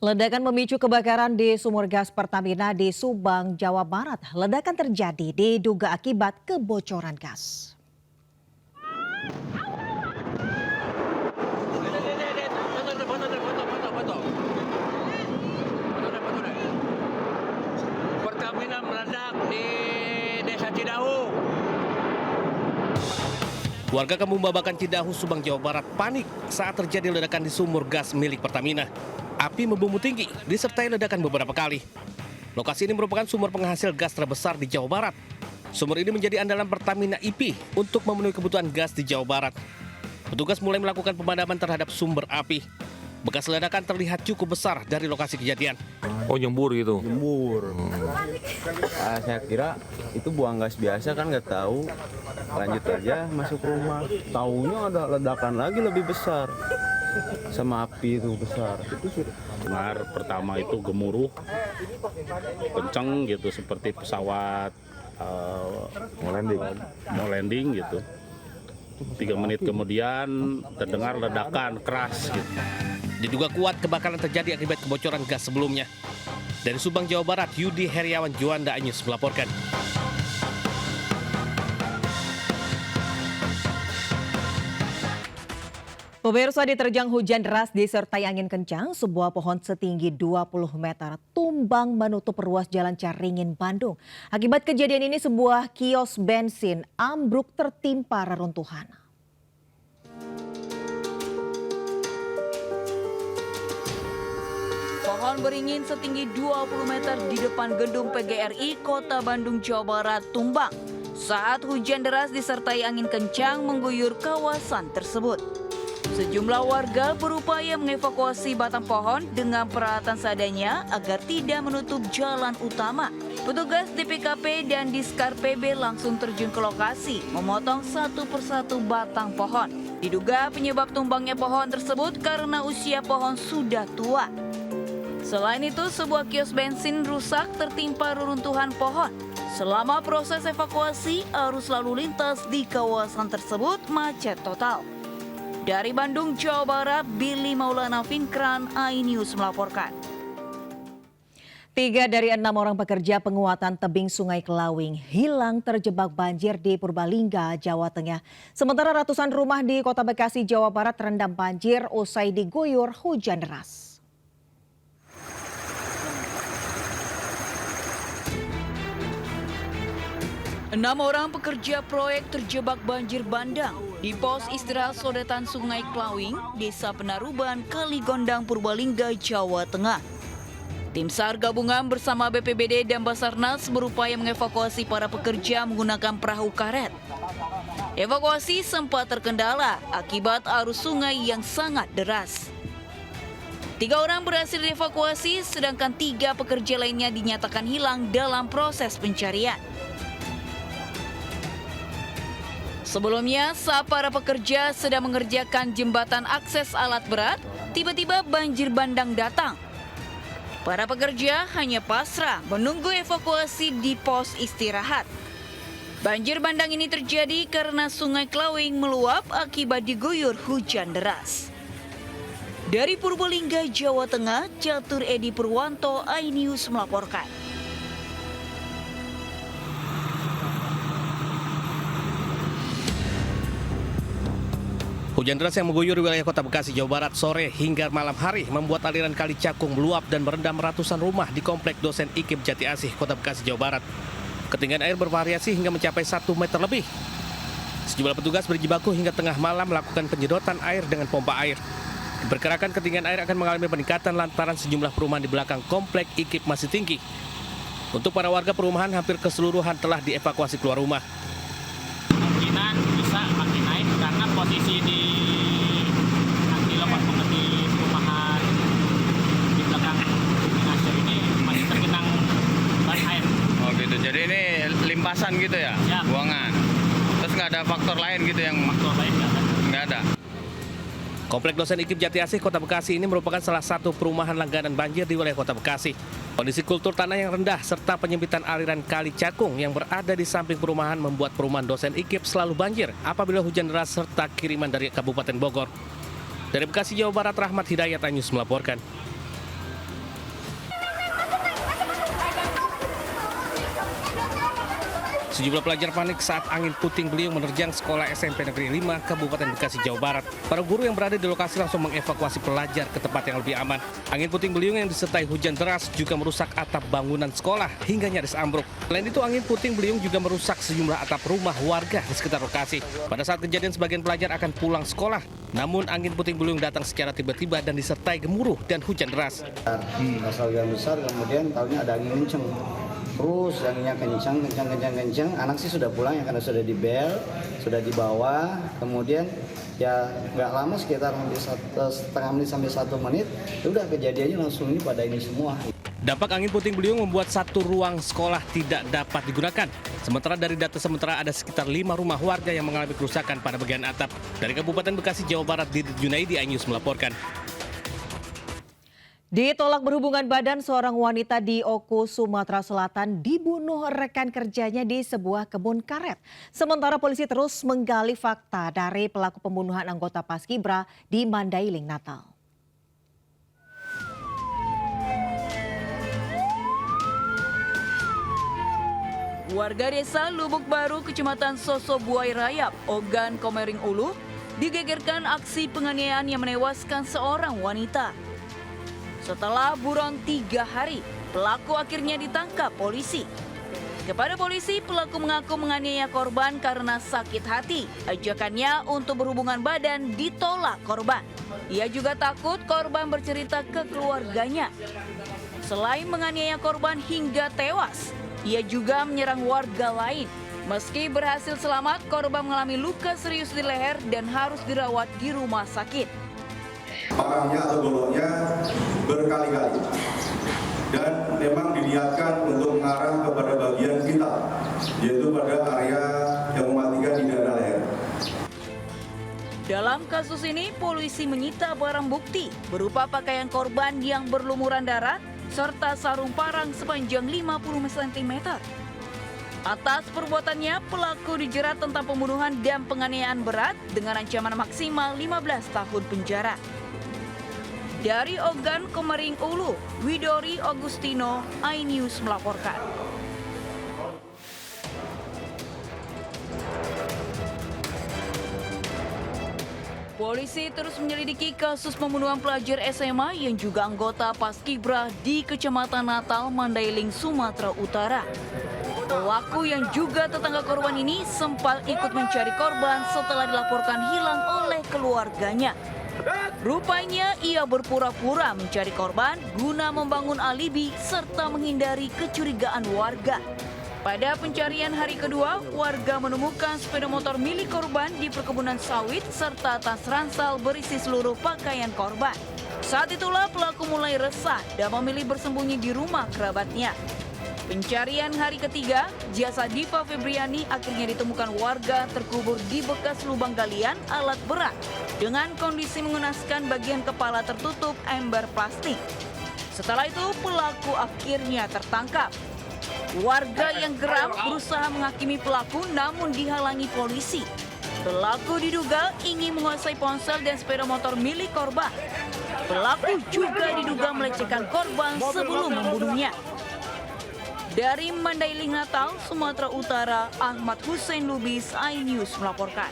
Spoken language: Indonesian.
Ledakan memicu kebakaran di sumur gas Pertamina di Subang, Jawa Barat. Ledakan terjadi diduga akibat kebocoran gas. Pertamina meledak di Desa Cidahu. Warga Kampung Babakan Cidahu, Subang, Jawa Barat panik saat terjadi ledakan di sumur gas milik Pertamina. Api membumbung tinggi disertai ledakan beberapa kali. Lokasi ini merupakan sumur penghasil gas terbesar di Jawa Barat. Sumur ini menjadi andalan Pertamina IP untuk memenuhi kebutuhan gas di Jawa Barat. Petugas mulai melakukan pemadaman terhadap sumber api. Bekas ledakan terlihat cukup besar dari lokasi kejadian. Oh, nyembur gitu? Nyembur. Saya kira itu buang gas biasa kan, nggak tahu. Lanjut aja masuk rumah. Taunya ada ledakan lagi lebih besar. Sama api itu besar. Dengar pertama itu gemuruh, kenceng gitu seperti pesawat mau landing gitu. 3 menit kemudian terdengar ledakan keras gitu. Diduga kuat kebakaran terjadi akibat kebocoran gas sebelumnya. Dari Subang, Jawa Barat, Yudi Heriawan Juanda Anyus melaporkan. Pemirsa, diterjang hujan deras disertai angin kencang, sebuah pohon setinggi 20 meter tumbang menutup ruas Jalan Caringin, Bandung. Akibat kejadian ini sebuah kios bensin ambruk tertimpa reruntuhan. Pohon beringin setinggi 20 meter di depan gedung PGRI Kota Bandung, Jawa Barat tumbang saat hujan deras disertai angin kencang mengguyur kawasan tersebut. Sejumlah warga berupaya mengevakuasi batang pohon dengan peralatan seadanya agar tidak menutup jalan utama. Petugas DPKP dan Diskar PB langsung terjun ke lokasi, memotong satu persatu batang pohon. Diduga penyebab tumbangnya pohon tersebut karena usia pohon sudah tua. Selain itu, sebuah kios bensin rusak tertimpa reruntuhan pohon. Selama proses evakuasi, arus lalu lintas di kawasan tersebut macet total. Dari Bandung, Jawa Barat, Billy Maulana Finkran, iNews melaporkan. 3 dari 6 orang pekerja penguatan tebing Sungai Kelawing hilang terjebak banjir di Purbalingga, Jawa Tengah. Sementara ratusan rumah di Kota Bekasi, Jawa Barat terendam banjir usai diguyur hujan deras. Enam orang pekerja proyek terjebak banjir bandang di pos istirahat sodetan Sungai Kelawing, Desa Penaruban, Kaligondang, Purbalingga, Jawa Tengah. Tim SAR gabungan bersama BPBD dan Basarnas berupaya mengevakuasi para pekerja menggunakan perahu karet. Evakuasi sempat terkendala akibat arus sungai yang sangat deras. 3 orang berhasil dievakuasi, sedangkan 3 pekerja lainnya dinyatakan hilang dalam proses pencarian. Sebelumnya, saat para pekerja sedang mengerjakan jembatan akses alat berat, tiba-tiba banjir bandang datang. Para pekerja hanya pasrah menunggu evakuasi di pos istirahat. Banjir bandang ini terjadi karena Sungai Kelawing meluap akibat diguyur hujan deras. Dari Purbalingga, Jawa Tengah, Catur Edi Purwanto, iNews melaporkan. Hujan deras yang mengguyur wilayah Kota Bekasi, Jawa Barat sore hingga malam hari membuat aliran Kali Cakung meluap dan merendam ratusan rumah di Komplek Dosen IKIP Jati Asih, Kota Bekasi, Jawa Barat. Ketinggian air bervariasi hingga mencapai 1 meter lebih. Sejumlah petugas berjibaku hingga tengah malam melakukan penyedotan air dengan pompa air. Diperkirakan ketinggian air akan mengalami peningkatan lantaran sejumlah perumahan di belakang Komplek IKIP masih tinggi. Untuk para warga perumahan, hampir keseluruhan telah dievakuasi keluar rumah. Kemungkinan bisa makin naik karena posisi di lokasi di perumahan di belakang Inasio ini masih tergenang ban air. Oh gitu, jadi ini limpasan gitu ya, Ya. Buangan. Terus nggak ada faktor lain gitu yang Faktor lain nggak ada? Komplek Dosen IKIP Jati Asih, Kota Bekasi ini merupakan salah satu perumahan langganan banjir di wilayah Kota Bekasi. Kondisi kultur tanah yang rendah serta penyempitan aliran Kali Cakung yang berada di samping perumahan membuat perumahan Dosen IKIP selalu banjir apabila hujan deras serta kiriman dari Kabupaten Bogor. Dari Bekasi, Jawa Barat, Rahmat Hidayat, iNews melaporkan. Sejumlah pelajar panik saat angin puting beliung menerjang sekolah SMP Negeri 5 Kabupaten Bekasi, Jawa Barat. Para guru yang berada di lokasi langsung mengevakuasi pelajar ke tempat yang lebih aman. Angin puting beliung yang disertai hujan deras juga merusak atap bangunan sekolah hingga nyaris ambruk. Selain itu, angin puting beliung juga merusak sejumlah atap rumah warga di sekitar lokasi. Pada saat kejadian, sebagian pelajar akan pulang sekolah. Namun angin puting beliung datang secara tiba-tiba dan disertai gemuruh dan hujan deras. Asal yang besar, kemudian tahunya ada angin kenceng. Terus anginnya kencang. Anak sih sudah pulang ya karena sudah di bel, sudah dibawa. Kemudian ya nggak lama, sekitar hampir setengah menit sampai 1 menit, ya udah kejadiannya langsung ini pada ini semua. Dampak angin puting beliung membuat satu ruang sekolah tidak dapat digunakan. Sementara dari data sementara ada sekitar 5 rumah warga yang mengalami kerusakan pada bagian atap. Dari Kabupaten Bekasi, Jawa Barat, Didit Junaidi, iNews melaporkan. Ditolak berhubungan badan, seorang wanita di Oku, Sumatera Selatan dibunuh rekan kerjanya di sebuah kebun karet. Sementara polisi terus menggali fakta dari pelaku pembunuhan anggota Paskibra di Mandailing, Natal. Warga desa Lubuk Baru, Kecamatan Sosobuai Rayap, Ogan Komering Ulu, digegerkan aksi penganiayaan yang menewaskan seorang wanita. Setelah buron 3 hari, pelaku akhirnya ditangkap polisi. Kepada polisi, pelaku mengaku menganiaya korban karena sakit hati. Ajakannya untuk berhubungan badan ditolak korban. Ia juga takut korban bercerita ke keluarganya. Selain menganiaya korban hingga tewas, ia juga menyerang warga lain. Meski berhasil selamat, korban mengalami luka serius di leher dan harus dirawat di rumah sakit. Parahnya atau goloknya berkali-kali dan memang diniatkan untuk mengarah kepada bagian vital, yaitu pada area yang mematikan di daerah leher. Dalam kasus ini, polisi menyita barang bukti berupa pakaian korban yang berlumuran darah serta sarung parang sepanjang 50 cm. Atas perbuatannya, pelaku dijerat tentang pembunuhan dan penganiayaan berat dengan ancaman maksimal 15 tahun penjara. Dari Ogan Komering Ulu, Widori Agustino, iNews melaporkan. Polisi terus menyelidiki kasus pembunuhan pelajar SMA yang juga anggota Paskibra di Kecamatan Natal, Mandailing, Sumatera Utara. Pelaku yang juga tetangga korban ini sempat ikut mencari korban setelah dilaporkan hilang oleh keluarganya. Rupanya ia berpura-pura mencari korban guna membangun alibi serta menghindari kecurigaan warga. Pada pencarian hari kedua, warga menemukan sepeda motor milik korban di perkebunan sawit serta tas ransel berisi seluruh pakaian korban. Saat itulah pelaku mulai resah dan memilih bersembunyi di rumah kerabatnya. Pencarian hari ketiga, jasad Diva Febriani akhirnya ditemukan warga terkubur di bekas lubang galian alat berat dengan kondisi mengenaskan bagian kepala tertutup ember plastik. Setelah itu, pelaku akhirnya tertangkap. Warga yang geram berusaha menghakimi pelaku namun dihalangi polisi. Pelaku diduga ingin menguasai ponsel dan sepeda motor milik korban. Pelaku juga diduga melecehkan korban sebelum membunuhnya. Dari Mandailing, Natal, Sumatera Utara, Ahmad Hussein Lubis, iNews melaporkan.